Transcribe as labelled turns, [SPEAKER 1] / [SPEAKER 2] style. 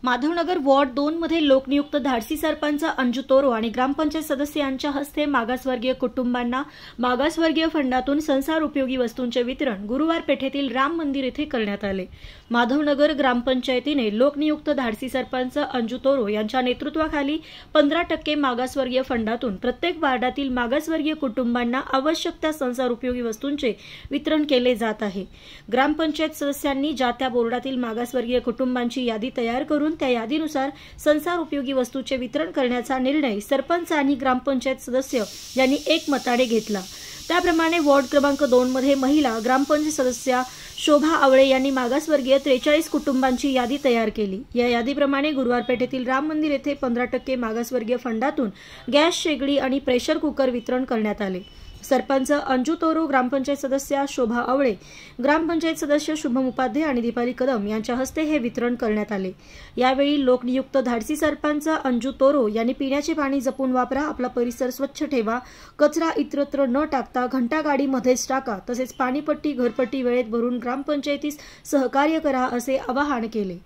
[SPEAKER 1] Madhavnagar ward 2 मध्ये लोकनियुक्त धाडसी सरपंच अंजू तोरो आणि ग्रामपंचायत सदस्य यांच्या हस्ते मागासवर्गीय कुटुंबांना मागासवर्गीय फंडातून संसार उपयोगी वस्तूंचे वितरण गुरुवार पेठेतील राम मंदिर येथे करण्यात आले। माधवनगर ग्रामपंचायतीने लोकनियुक्त धाडसी सरपंच अंजू तोरो यांच्या नेतृत्वाखाली 15% मागासवर्गीय फंडातून प्रत्येक वार्डातील मागासवर्गीय कुटुंबांना आवश्यक त्या संसार उपयोगी वस्तूंचे वितरण केले जात आहे। ग्रामपंचायत सदस्यांनी ज्या त्या बोर्डातील मागासवर्गीय कुटुंबांची यादी तयार करून त्या यादीनुसार संसार उपयोगी वस्तूंचे वितरण करण्याचा निर्णय सरपंच आणि ग्रामपंचायत सदस्य यांनी एकमताने घेतला। त्याप्रमाणे वॉर्ड क्रमांक 2 मध्ये महिला ग्रामपंचायत सदस्य शोभा आवळे यांनी मागासवर्गीय 43 कुटुंबांची यादी तयार केली। या यादीप्रमाणे गुरुवार पेठेतील राम मंदिर येथे 15% मागासवर्गीय फंडातून गॅस शेगडी आणि प्रेशर कुकर वितरण करण्यात आले। सरपंच अंजू तोरो, ग्रामपंचायत सदस्य शोभा आवळे, ग्रामपंचायत सदस्य शुभम उपाध्याय आणि दीपाली कदम यांच्या हस्ते हे वितरण करण्यात आले। यावेळी लोकनियुक्त धाडसी सरपंच अंजू तोरो यांनी पिण्याचे पाणी जपून वापरा, आपला परिसर स्वच्छ ठेवा, कचरा इतरत्र न टाकता घंटागाडीमध्येच टाका, तसेच पाणीपट्टी घरपट्टी वेळेत भरून ग्रामपंचायतीस सहकार्य करा असे आवाहन केले।